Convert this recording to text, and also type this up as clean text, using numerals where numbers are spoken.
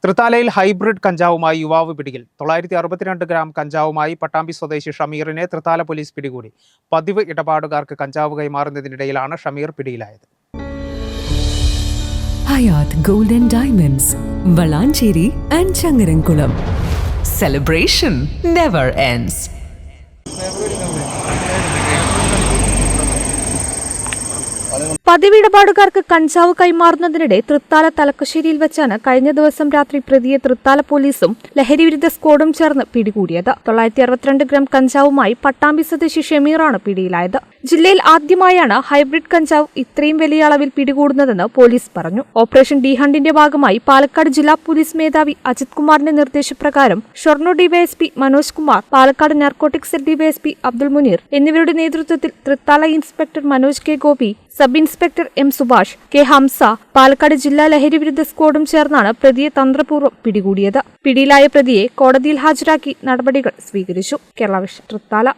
തൃത്താലയിൽ hybrid കഞ്ചാവുമായി യുവാവ് പിടിയിൽ. 962 ഗ്രാം കഞ്ചാവുമായി പട്ടാമ്പി സ്വദേശി ഷമീറിനെ തൃത്താല പോലീസ് പിടികൂടി. പതിവ് ഇടപാടുകാർക്ക് കഞ്ചാവ് കൈമാറുന്നതിനിടയിലാണ് ഷമീർ പിടിയിലായത്. Hayath golden diamonds, Valanchery and Changaramkulam. Celebration never ends. പതിവിടപാടുകാർക്ക് കഞ്ചാവ് കൈമാറുന്നതിനിടെ തൃത്താല തലക്കശ്ശേരിയിൽ വെച്ചാണ് കഴിഞ്ഞ ദിവസം രാത്രി പ്രതിയെ തൃത്താല പോലീസും ലഹരിവിരുദ്ധ സ്ക്വാഡും ചേർന്ന് പിടികൂടിയത്. 962 ഗ്രാം കഞ്ചാവുമായി പട്ടാമ്പി സ്വദേശി ഷമീറാണ് പിടിയിലായത്. ജില്ലയിൽ ആദ്യമായാണ് ഹൈബ്രിഡ് കഞ്ചാവ് ഇത്രയും വലിയ അളവിൽ പിടികൂടുന്നതെന്ന് പോലീസ് പറഞ്ഞു. ഓപ്പറേഷൻ ഡി ഹണ്ടിന്റെ ഭാഗമായി പാലക്കാട് ജില്ലാ പോലീസ് മേധാവി അജിത് കുമാറിന്റെ നിർദ്ദേശപ്രകാരം Shoranur DYSP Manoj Kumar, Palakkad narcotics cell DYSP Abdul Muneer എന്നിവരുടെ നേതൃത്വത്തിൽ Thrithala inspector Manoj K Gopi, sub inspector M Subhash, K Hamsa, Palakkad ജില്ലാ ലഹരിവിരുദ്ധ സ്ക്വാഡും ചേർന്നാണ് പ്രതിയെ തന്ത്രപൂർവ്വം പിടികൂടിയത്. പിടിയിലായ പ്രതിയെ കോടതിയിൽ ഹാജരാക്കി നടപടികൾ സ്വീകരിച്ചു. കേരള വിഷൻ, തൃത്താല.